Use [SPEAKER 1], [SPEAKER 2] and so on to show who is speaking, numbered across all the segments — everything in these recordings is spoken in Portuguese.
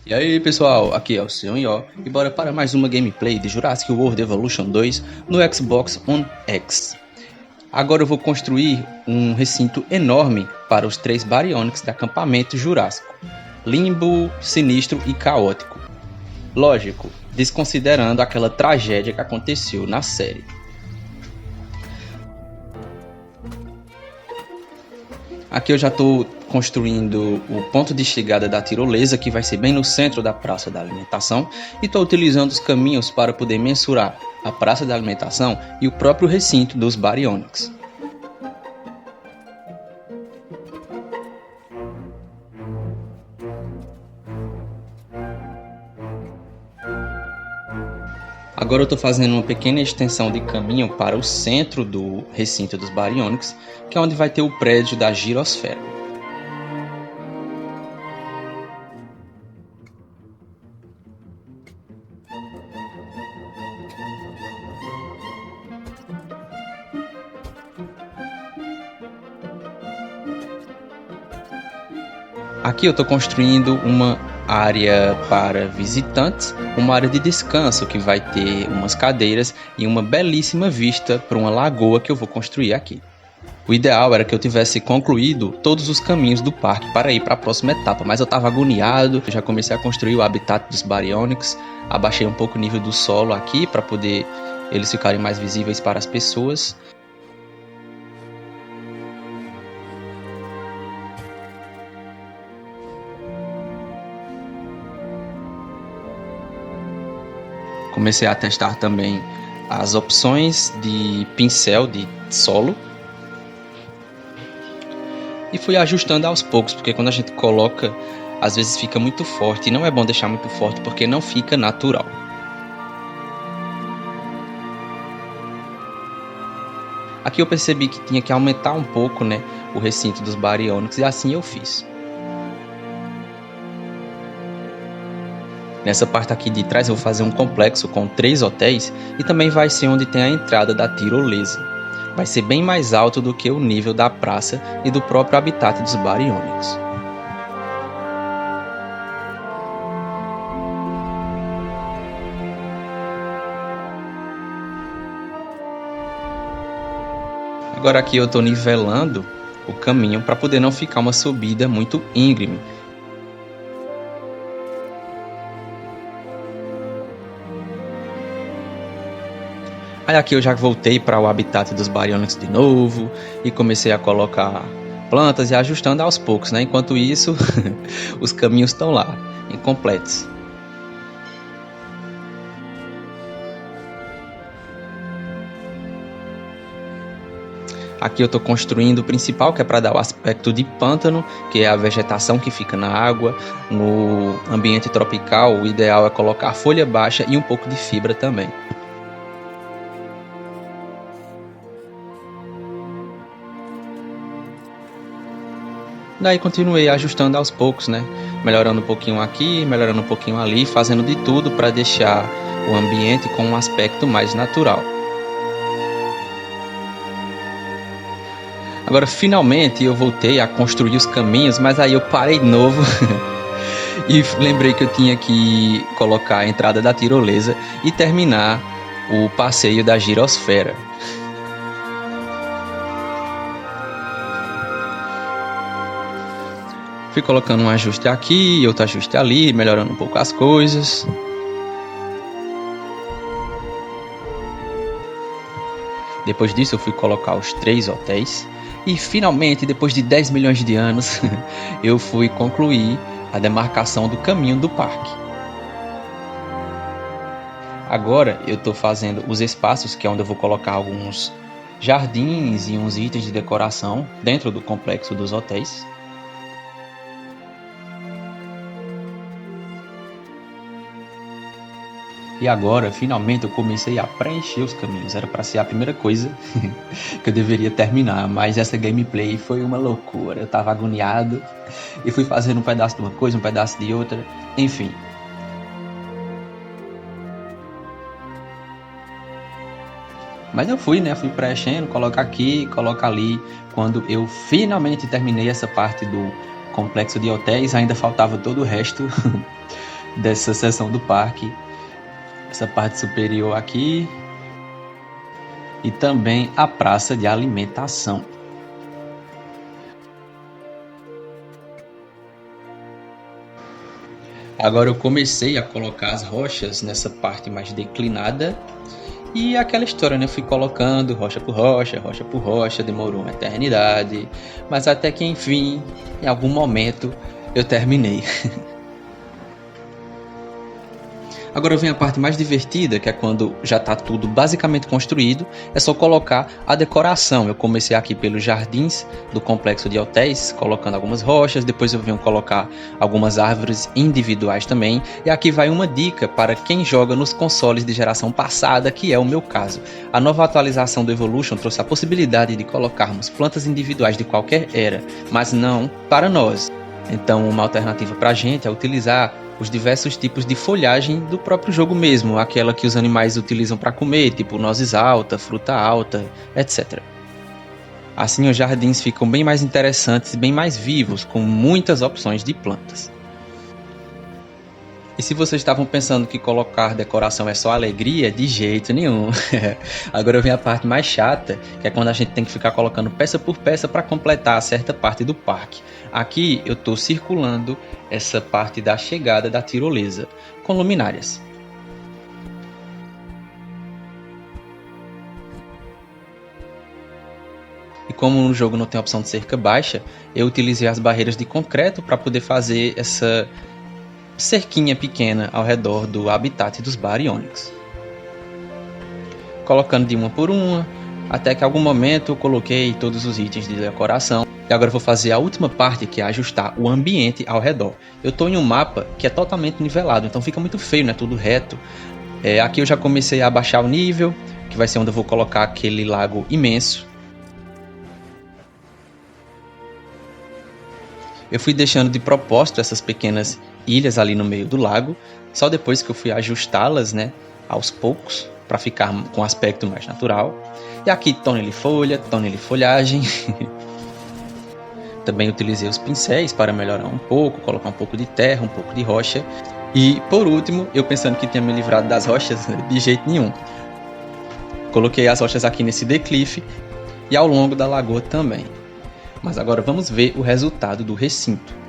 [SPEAKER 1] E aí pessoal, aqui é o Senhor Ió e bora para mais uma gameplay de Jurassic World Evolution 2 no Xbox One X. Agora eu vou construir um recinto enorme para os 3 Baryonyx de acampamento Jurássico, limbo, sinistro e caótico. Lógico, desconsiderando aquela tragédia que aconteceu na série. Aqui eu já estou construindo o ponto de chegada da tirolesa, que vai ser bem no centro da praça da alimentação, e estou utilizando os caminhos para poder mensurar a praça da alimentação e o próprio recinto dos Baryonyx. Agora eu estou fazendo uma pequena extensão de caminho para o centro do recinto dos Baryonyx, que é onde vai ter o prédio da girosfera. Aqui eu estou construindo uma área para visitantes, uma área de descanso que vai ter umas cadeiras e uma belíssima vista para uma lagoa que eu vou construir aqui. O ideal era que eu tivesse concluído todos os caminhos do parque para ir para a próxima etapa, mas eu estava agoniado, já comecei a construir o habitat dos Baryonyx, abaixei um pouco o nível do solo aqui para poder eles ficarem mais visíveis para as pessoas. Comecei a testar também as opções de pincel de solo e fui ajustando aos poucos, porque quando a gente coloca, às vezes fica muito forte, e não é bom deixar muito forte porque não fica natural. Aqui eu percebi que tinha que aumentar um pouco, né, o recinto dos Baryonyx, e assim eu fiz. Nessa parte aqui de trás eu vou fazer um complexo com 3 hotéis e também vai ser onde tem a entrada da tirolesa. Vai ser bem mais alto do que o nível da praça e do próprio habitat dos Baryonyx. Agora aqui eu estou nivelando o caminho para poder não ficar uma subida muito íngreme. Aí aqui eu já voltei para o habitat dos Baryonyx de novo e comecei a colocar plantas e ajustando aos poucos, né? Enquanto isso, os caminhos estão lá, incompletos. Aqui eu estou construindo o principal, que é para dar o aspecto de pântano, que é a vegetação que fica na água. No ambiente tropical, o ideal é colocar folha baixa e um pouco de fibra também. Daí continuei ajustando aos poucos, né? Melhorando um pouquinho aqui, melhorando um pouquinho ali, fazendo de tudo para deixar o ambiente com um aspecto mais natural. Agora finalmente eu voltei a construir os caminhos, mas aí eu parei de novo e lembrei que eu tinha que colocar a entrada da tirolesa e terminar o passeio da girosfera. Fui colocando um ajuste aqui, outro ajuste ali, melhorando um pouco as coisas. Depois disso eu fui colocar os 3 hotéis. E finalmente, depois de 10 milhões de anos, eu fui concluir a demarcação do caminho do parque. Agora eu estou fazendo os espaços, que é onde eu vou colocar alguns jardins e uns itens de decoração dentro do complexo dos hotéis. E agora, finalmente, eu comecei a preencher os caminhos. Era para ser a primeira coisa que eu deveria terminar, mas essa gameplay foi uma loucura. Eu tava agoniado e fui fazendo um pedaço de uma coisa, um pedaço de outra, enfim. Mas eu fui, né? Fui preenchendo, coloca aqui, coloca ali. Quando eu finalmente terminei essa parte do complexo de hotéis, ainda faltava todo o resto dessa seção do parque. Essa parte superior aqui. E também a praça de alimentação. Agora eu comecei a colocar as rochas nessa parte mais declinada. E aquela história, né? Eu fui colocando rocha por rocha, demorou uma eternidade. Mas até que enfim, em algum momento, eu terminei. Agora vem a parte mais divertida, que é quando já está tudo basicamente construído, é só colocar a decoração. Eu comecei aqui pelos jardins do complexo de hotéis, colocando algumas rochas, depois eu venho colocar algumas árvores individuais também, e aqui vai uma dica para quem joga nos consoles de geração passada, que é o meu caso. A nova atualização do Evolution trouxe a possibilidade de colocarmos plantas individuais de qualquer era, mas não para nós. Então uma alternativa para a gente é utilizar os diversos tipos de folhagem do próprio jogo mesmo, aquela que os animais utilizam para comer, tipo nozes alta, fruta alta, etc. Assim os jardins ficam bem mais interessantes e bem mais vivos, com muitas opções de plantas. E se vocês estavam pensando que colocar decoração é só alegria, de jeito nenhum. Agora vem a parte mais chata, que é quando a gente tem que ficar colocando peça por peça para completar certa parte do parque. Aqui eu estou circulando essa parte da chegada da tirolesa, com luminárias. E como no jogo não tem a opção de cerca baixa, eu utilizei as barreiras de concreto para poder fazer essa cerquinha pequena ao redor do habitat dos Baryonyx. Colocando de uma por uma, até que em algum momento eu coloquei todos os itens de decoração. E agora eu vou fazer a última parte, que é ajustar o ambiente ao redor. Eu estou em um mapa que é totalmente nivelado, então fica muito feio, né? Tudo reto. Aqui eu já comecei a abaixar o nível, que vai ser onde eu vou colocar aquele lago imenso. Eu fui deixando de propósito essas pequenas ilhas ali no meio do lago, só depois que eu fui ajustá-las, né, aos poucos, para ficar com um aspecto mais natural. E aqui tonel de folha, tonel de folhagem. Também utilizei os pincéis para melhorar um pouco, colocar um pouco de terra, um pouco de rocha. E por último, eu pensando que tinha me livrado das rochas, de jeito nenhum. Coloquei as rochas aqui nesse declive e ao longo da lagoa também. Mas agora vamos ver o resultado do recinto.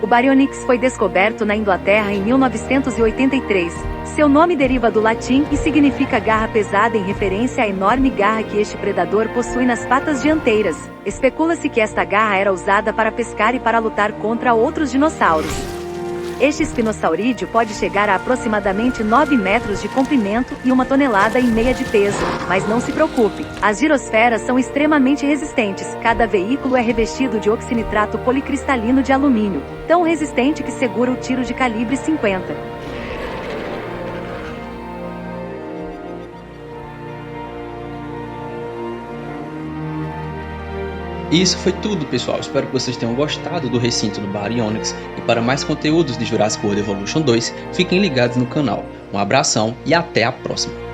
[SPEAKER 2] O Baryonyx foi descoberto na Inglaterra em 1983. Seu nome deriva do latim e significa garra pesada em referência à enorme garra que este predador possui nas patas dianteiras. Especula-se que esta garra era usada para pescar e para lutar contra outros dinossauros. Este espinossaurídeo pode chegar a aproximadamente 9 metros de comprimento e 1,5 toneladas de peso. Mas não se preocupe, as girosferas são extremamente resistentes. Cada veículo é revestido de oxinitrato policristalino de alumínio, tão resistente que segura o tiro de calibre 50.
[SPEAKER 1] E isso foi tudo, pessoal. Espero que vocês tenham gostado do recinto do Baryonyx. E para mais conteúdos de Jurassic World Evolution 2, fiquem ligados no canal. Um abração e até a próxima!